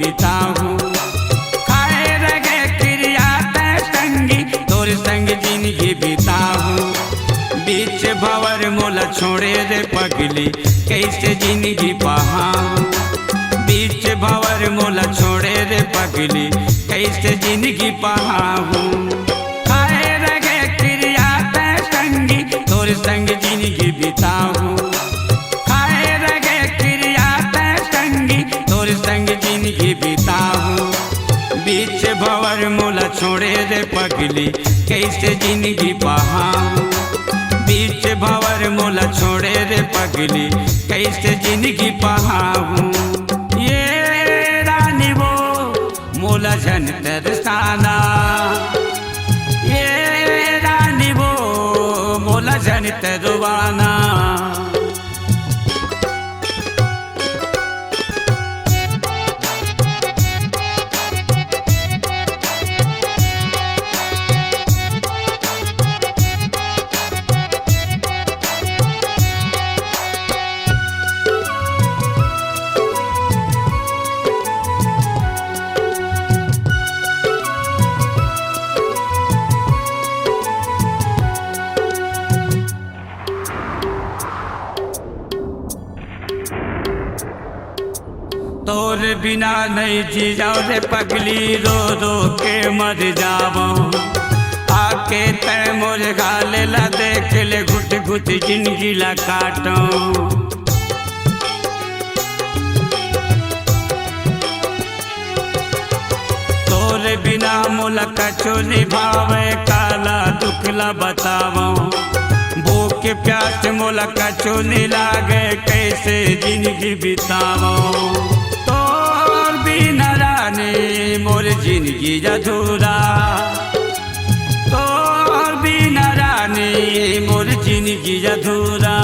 बिताऊं। खाए रगे क्रिया तय संगी तोर संग जिंदगी बिताऊं। बीच भंवर मोला छोड़े रे पगली कैसे जिंदगी बहाऊं। बीच भंवर मोला छोड़े रे पगली कैसे जिंदगी बहाऊं। खाए रगे क्रिया तय संगी तोर संग जिंदगी बिताऊं। खाए रगे क्रिया तय संगी तोर संग जिंदगी बिताऊं। बीच भंवर मोला छोड़े रे पगली कैसे जिंदगी बहाऊं। बीच भंवर मोला छोड़े रे पगली कैसे जिंदगी बहाऊं। ये रानी वो मोला जन तरसाना। ये रानी वो मोला जन तरवाना। तोर बिना नहीं जी जाओ रे पगली रो रो के मर जावो। आके तय मोर गाले ला देख ले घुट घुट जिंदगी ला काटो। तोर बिना मोला कछो निभावे काला दुखला बतावो। भूख प्यास मोला कछो नहीं लागे कैसे जिंदगी बितावो। तोर बिना रानी मोर जिंदगी अधूरा। तोर बिना रानी मोर जिंदगी अधूरा।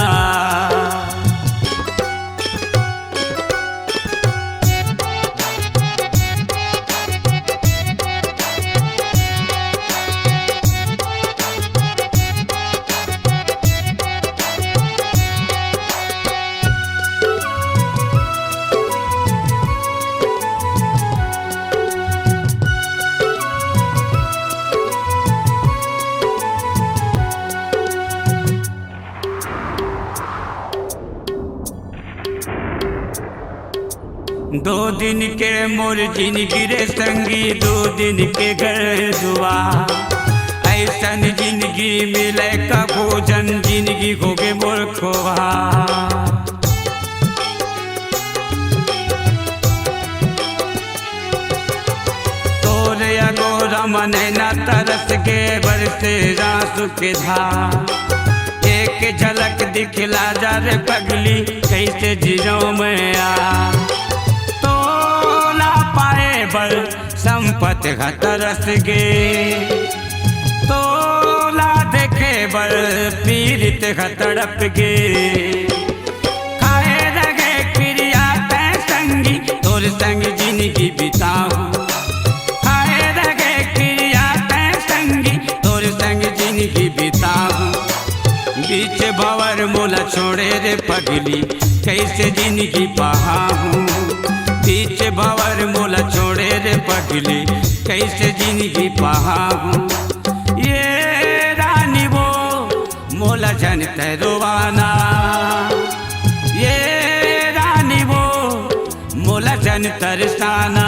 दो दिन के मोर जिंदगी रे संगी दो दिन के घर दुआ। ऐसन जिंदगी मिले का भोजन जिंदगी होगे मोर खोवा। तोर अगोरा मने न तरस के बरसे आंसू के धार। एक झलक दिखला जा रे पगली कैसे जियो मैं आ। बल संपत तरस गे तोला देखे बल पीड़ित तड़प गे। खाए रगे क्रिया तय संगी तोर संग जिंदगी बिताऊं। खाए रगे क्रिया तय संगी तोर संग जिंदगी बिताऊं। बीच भंवर मोला छोड़े रे पगली कैसे जिंदगी बहाऊं। बीच भंवर मोला छोड़े रे पगली कैसे जिंदगी बहाऊं। ये रानी वो मोला जन तरवाना। ये रानी वो मोला जन तरसाना।